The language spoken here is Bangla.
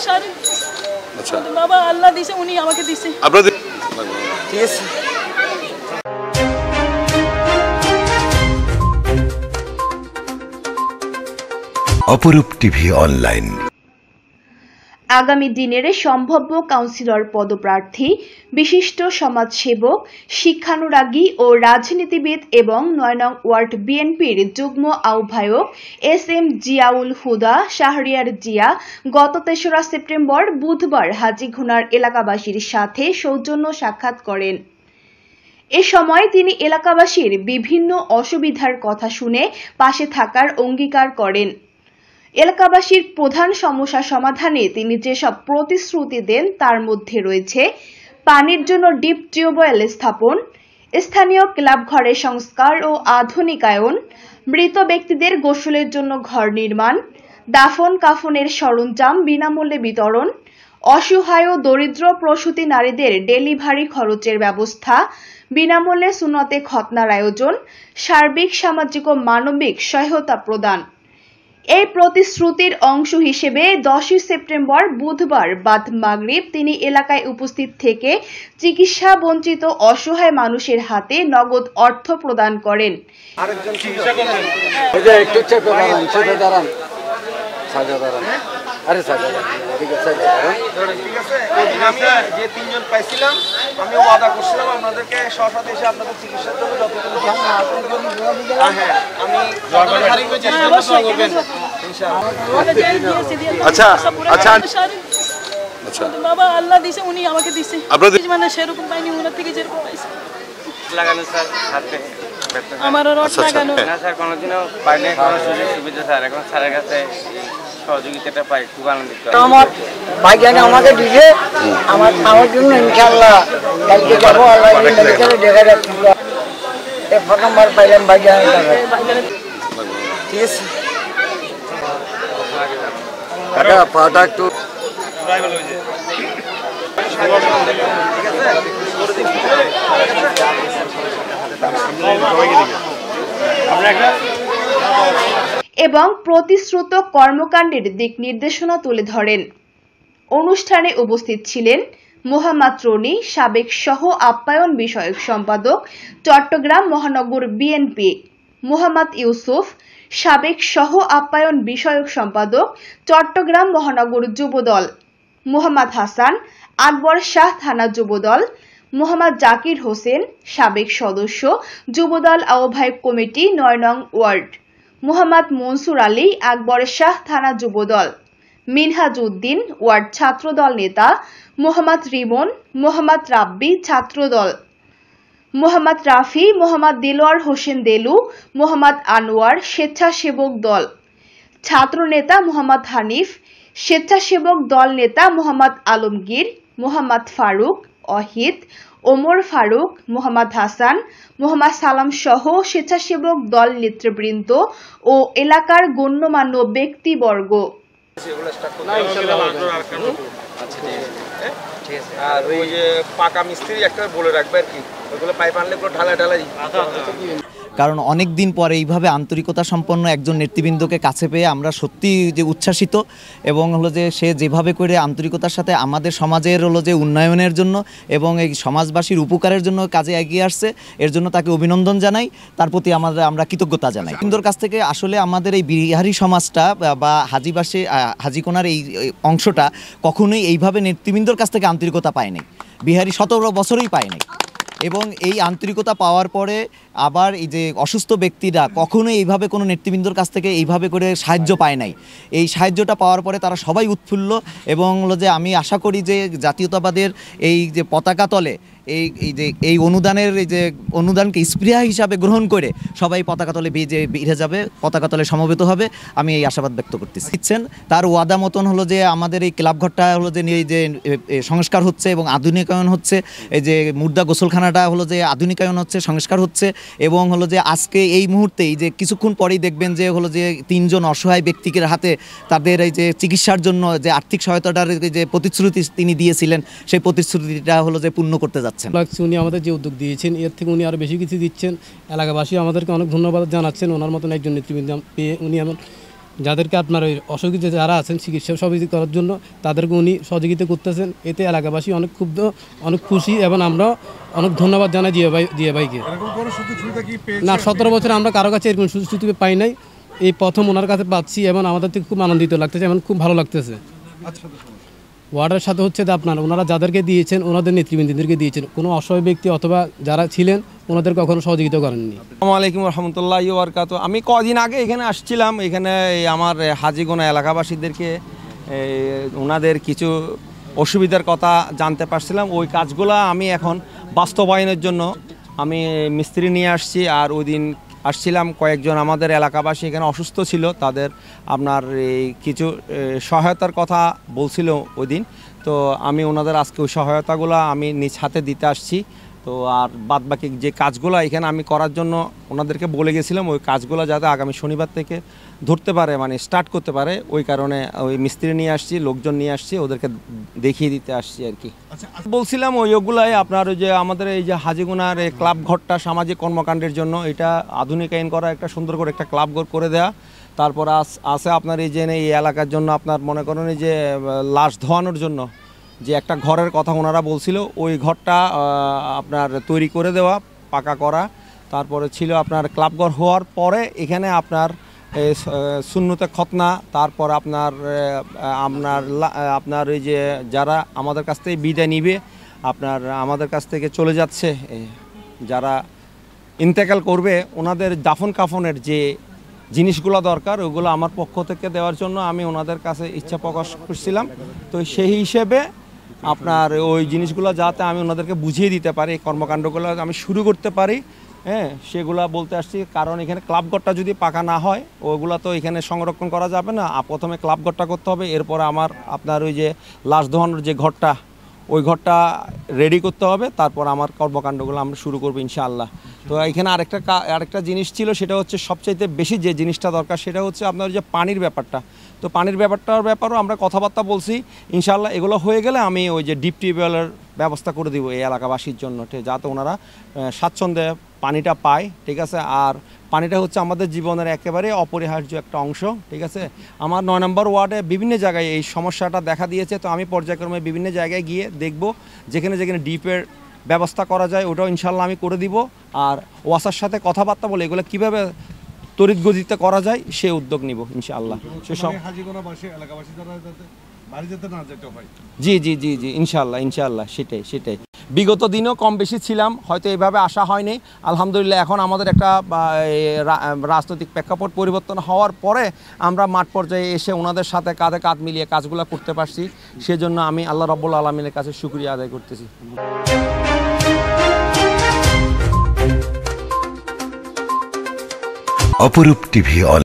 শাড়ি। আচ্ছা বাবা আল্লাহ দিছে, উনি আমাকে দিছে। আপনাদের ঠিক আছে। অপরূপ টিভি অনলাইন। আগামী দিনের সম্ভাব্য কাউন্সিলর পদপ্রার্থী বিশিষ্ট সমাজসেবক, শিক্ষানুরাগী ও রাজনীতিবিদ এবং ৯ নং ওয়ার্ড বিএনপির যুগ্ম আহ্বায়ক SM জিয়াউল হুদা শাহরিয়ার জিয়া গত ৩রা সেপ্টেম্বর বুধবার হাজীগোনার এলাকাবাসীর সাথে সৌজন্য সাক্ষাৎ করেন। এ সময় তিনি এলাকাবাসীর বিভিন্ন অসুবিধার কথা শুনে পাশে থাকার অঙ্গীকার করেন। এলাকাবাসীর প্রধান সমস্যা সমাধানে তিনি যেসব প্রতিশ্রুতি দেন তার মধ্যে রয়েছে পানির জন্য ডিপ টিউবওয়েল স্থাপন, স্থানীয় ক্লাবঘরের সংস্কার ও আধুনিকায়ন, মৃত ব্যক্তিদের গোসলের জন্য ঘর নির্মাণ, দাফন কাফনের সরঞ্জাম বিনামূল্যে বিতরণ, অসহায় ও দরিদ্র প্রসূতি নারীদের ডেলিভারি খরচের ব্যবস্থা, বিনামূল্যে সুন্নতে খতনার আয়োজন, সার্বিক সামাজিক ও মানবিক সহায়তা প্রদান। এই প্রতিশ্রুতির অংশ হিসেবে 10 সেপ্টেম্বর বুধবার বাদ মাগরিব তিনি এলাকায় উপস্থিত থেকে চিকিৎসা বঞ্চিত অসহায় মানুষের হাতে নগদ অর্থ প্রদান করেন। যে 3 জন পাইছিলাম আমি ওয়াদা করছিলাম আপনাদেরকে সশাতে এসে আপনাদের চিকিৎসার জন্য যতটুকু আচ্ছা আচ্ছা আচ্ছা বাবা আল্লাহ দিছে, উনি আমাকে দিছে। আপনাদের মানে সেরকম পাইনি, ওনার থেকে যেরকম পাইছে লাগানো স্যার হাতে আমার রড লাগানো না স্যার, কোনোদিনও পাইলে কোনো সুযোগ সুবিধা স্যার এখন স্যারের কাছে সহযোগিতাটা পাই, খুব আনন্দিত। আমার ভাইজান আমাকে দিছে আমার জন্য ইনশাআল্লাহ কালকে যাবো, আল্লাহ মেডিকেলে দেখা যাচ্ছে। এই প্রথমবার পাইলাম ভাইজান, ঠিক আছে কাকা পাটা একটু এবং প্রতিশ্রুত কর্মকাণ্ডের দিক নির্দেশনা তুলে ধরেন। অনুষ্ঠানে উপস্থিত ছিলেন মোহাম্মদ রনি, সাবেক সহ আপ্যায়ন বিষয়ক সম্পাদক, চট্টগ্রাম মহানগর বিএনপি, মোহাম্মদ ইউসুফ, সাবেক সহ আপ্যায়ন বিষয়ক সম্পাদক, চট্টগ্রাম মহানগর যুবদল, মোহাম্মদ হাসান, আকবর শাহ থানা যুবদল, মোহাম্মদ জাকির হোসেন, সাবেক সদস্য, যুবদল আহ্বায়ক কমিটি ৯ নং ওয়ার্ড, মোহাম্মদ মনসুর আলী, আকবর শাহ থানা যুবদল, মিনহাজ উদ্দিন, ওয়ার্ড ছাত্রদল নেতা, মোহাম্মদ রিমন, মোহাম্মদ রাব্বি, ছাত্রদল, মোহাম্মদ রাফি, মোহাম্মদ দিলওয়ার হোসেন দেলু, মোহাম্মদ আনোয়ার, স্বেচ্ছাসেবক দল, ছাত্র নেতা মোহাম্মদ হানিফ, স্বেচ্ছাসেবক দল নেতা মোহাম্মদ আলমগীর, মোহাম্মদ ফারুক, অহিদ, ওমর ফারুক, মোহাম্মদ হাসান, মোহাম্মদ সালাম সহ স্বেচ্ছাসেবক দল নেতৃবৃন্দ ও এলাকার গণ্যমান্য ব্যক্তিবর্গ। আর ওই যে পাকা মিস্ত্রি একটা বলে রাখবে আর কি, ওইগুলো পাইপ আনলে পুরো ঢালাই কারণ অনেক দিন পরে এইভাবে আন্তরিকতা সম্পন্ন একজন নেতৃবৃন্দকে কাছে পেয়ে আমরা সত্যি যে উচ্ছ্বাসিত, এবং হলো যে সে যেভাবে করে আন্তরিকতার সাথে আমাদের সমাজের হলো যে উন্নয়নের জন্য এবং এই সমাজবাসীর উপকারের জন্য কাজে এগিয়ে আসছে, এর জন্য তাকে অভিনন্দন জানাই, তার প্রতি আমরা কৃতজ্ঞতা জানাই। নেতৃবৃন্দর কাছ থেকে আসলে আমাদের এই বিহারি সমাজটা বা হাজীকোনার এই অংশটা কখনোই এইভাবে নেতৃবৃন্দর কাছ থেকে আন্তরিকতা পায়নি, বিহারি 17 বছরই পায়নি। এবং এই আন্তরিকতা পাওয়ার পরে আবার এই যে অসুস্থ ব্যক্তিরা কখনোই এইভাবে কোনো নেতৃবৃন্দর কাছ থেকে এইভাবে করে সাহায্য পায় নাই। এই সাহায্যটা পাওয়ার পরে তারা সবাই উৎফুল্ল, এবং হলো যে আমি আশা করি যে জাতীয়তাবাদের এই যে পতাকা তলে এই অনুদানকে স্পৃহা হিসাবে গ্রহণ করে সবাই পতাকা তলে ভিড়ে যাবে, পতাকা তলে সমবেত হবে, আমি এই আশাবাদ ব্যক্ত করতেছি। দিচ্ছেন তার ওয়াদা মতন হলো যে আমাদের এই ক্লাবঘরটা হলো যে এই যে সংস্কার হচ্ছে এবং আধুনিকায়ন হচ্ছে, এই যে মুর্দা গোসলখানাটা হলো যে আধুনিকায়ন হচ্ছে, সংস্কার হচ্ছে, এবং হলো যে আজকে এই মুহূর্তে এই যে কিছুক্ষণ পরেই দেখবেন যে হলো যে 3 জন অসহায় ব্যক্তিকে হাতে তাদের এই যে চিকিৎসার জন্য যে আর্থিক সহায়তাটার যে প্রতিশ্রুতি তিনি দিয়েছিলেন, সেই প্রতিশ্রুতিটা হলো যে পূর্ণ করতে যাচ্ছেন। উনি আমাদের যে উদ্যোগ দিয়েছেন এর থেকে উনি আরও বেশি কিছু দিচ্ছেন, এলাকাবাসী আমাদেরকে অনেক ধন্যবাদ জানাচ্ছেন। ওনার মতন একজন নেতৃবৃন্দ পেয়ে উনি যাদেরকে আপনার ওই অসুবিধা যারা আছেন চিকিৎসা সহযোগিতা করার জন্য তাদেরকে উনি সহযোগিতা করতেছেন। এতে এলাকাবাসী অনেক ক্ষুব্ধ, অনেক খুশি এবং আমরা অনেক ধন্যবাদ জানাই জিয়া ভাইকে। না, 17 বছর আমরা কারো কাছে এরকম সুযোগ সুবিধা পাই নাই, এই প্রথম ওনার কাছে পাচ্ছি এবং আমাদের থেকে খুব আনন্দিত লাগতেছে এবং খুব ভালো লাগতেছে। ওয়ার্ডের সাথে হচ্ছে যে আপনার ওনারা যাদেরকে দিয়েছেন ওনাদের নেতৃবৃন্দদেরকে দিয়েছেন, কোনো অসহায় ব্যক্তি অথবা যারা ছিলেন ওনাদের কখনো সহযোগিতা করেননি। আসসালামু আলাইকুম রহমতুল্লাহি ওয়া বারাকাতুহু। আমি কদিন আগে এখানে আসছিলাম, এখানে আমার হাজীগোনা এলাকাবাসীদেরকে ওনাদের কিছু অসুবিধার কথা জানতে পারছিলাম। ওই কাজগুলো আমি এখন বাস্তবায়নের জন্য আমি মিস্ত্রি নিয়ে আসছি। আর ওই দিন আসছিলাম কয়েকজন আমাদের এলাকাবাসী এখানে অসুস্থ ছিল, তাদের আপনার এই কিছু সহায়তার কথা বলছিল ওই দিন। তো আমি ওনাদের আজকে ওই সহায়তাগুলো আমি নিজ হাতে দিতে আসছি। তো আর বাদবাকি যে কাজগুলো এখানে আমি করার জন্য ওনাদেরকে বলে গেছিলাম, ওই কাজগুলো যাতে আগামী শনিবার থেকে ধরতে পারে, মানে স্টার্ট করতে পারে, ওই কারণে ওই মিস্ত্রি নিয়ে আসছি, লোকজন নিয়ে আসছি, ওদেরকে দেখিয়ে দিতে আসছি আর কি। বলছিলাম ওইগুলাই আপনার ওই যে আমাদের এই যে হাজীগোনার এই ক্লাব ঘরটা সামাজিক কর্মকাণ্ডের জন্য এটা আধুনিকায়ন করা, একটা সুন্দর করে একটা ক্লাব ঘর করে দেওয়া। তারপর আছে আপনার এই যে এই এলাকার জন্য আপনার মনে করেন এই যে লাশ ধোয়ানোর জন্য যে একটা ঘরের কথা ওনারা বলছিল, ওই ঘরটা আপনার তৈরি করে দেওয়া, পাকা করা। তারপরে ছিল আপনার ক্লাব ঘর হওয়ার পরে এখানে আপনার সুন্নতে খতনা, তারপর আপনার আপনার ওই যে যারা আমাদের কাছ থেকে বিদায় নিবে, আপনার আমাদের কাছ থেকে চলে যাচ্ছে, যারা ইন্তেকাল করবে, ওনাদের দাফন কাফনের যে জিনিসগুলো দরকার ওগুলো আমার পক্ষ থেকে দেওয়ার জন্য আমি ওনাদের কাছে ইচ্ছা প্রকাশ করছিলাম। তো সেই হিসেবে আপনার ওই জিনিসগুলো যাতে আমি ওনাদেরকে বুঝিয়ে দিতে পারি, এই কর্মকাণ্ডগুলো আমি শুরু করতে পারি, হ্যাঁ, সেগুলা বলতে আসছি। কারণ এখানে ক্লাবঘরটা যদি পাকা না হয় ওগুলো তো এখানে সংরক্ষণ করা যাবে না। প্রথমে ক্লাবঘরটা করতে হবে, এরপরে আমার আপনার ওই যে লাশ ধোয়ানোর যে ঘরটা, ওই ঘরটা রেডি করতে হবে, তারপর আমার কর্মকাণ্ডগুলো আমরা শুরু করবো ইনশাআল্লাহ। তো এখানে আরেকটা জিনিস ছিল, সেটা হচ্ছে সবচাইতে বেশি যে জিনিসটা দরকার সেটা হচ্ছে আপনার যে পানির ব্যাপারটা। তো পানির ব্যাপারেও আমরা কথাবার্তা বলছি, ইনশাআল্লাহ এগুলো হয়ে গেলে আমি ওই যে ডিপ টিউবওয়েলের ব্যবস্থা করে দিব এই এলাকাবাসীর জন্য, যাতে ওনারা স্বাচ্ছন্দ্যে পানিটা পায়, ঠিক আছে। আর পানিটা হচ্ছে আমাদের জীবনের একেবারে অপরিহার্য একটা অংশ, ঠিক আছে। আমার 9 নম্বর ওয়ার্ডে বিভিন্ন জায়গায় এই সমস্যাটা দেখা দিয়েছে। তো আমি পর্যায়ক্রমে বিভিন্ন জায়গায় গিয়ে দেখব, যেখানে যেখানে ডিপের ব্যবস্থা করা যায় ওটাও ইনশাআল্লাহ আমি করে দিব। আর ওয়াসার সাথে কথাবার্তা বলে এগুলো কীভাবে তড়িৎ গতিতে করা যায় সে উদ্যোগ নিব ইনশাআল্লাহ। সেসব জি জি জি জি ইনশাআল্লাহ ইনশাআল্লাহ, সেটাই। বিগত দিনও কম বেশি ছিলাম, হয়তো এইভাবে আসা হয়নি। আলহামদুলিল্লাহ এখন আমাদের একটা রাজনৈতিক প্রেক্ষাপট পরিবর্তন হওয়ার পরে আমরা মাঠ পর্যায়ে এসে ওনাদের সাথে কাঁধে কাঁধ মিলিয়ে কাজগুলো করতে পারছি। সেজন্য আমি আল্লাহ রাব্বুল আলামিনের কাছে শুকরিয়া আদায় করতেছি। অপরূপ টিভি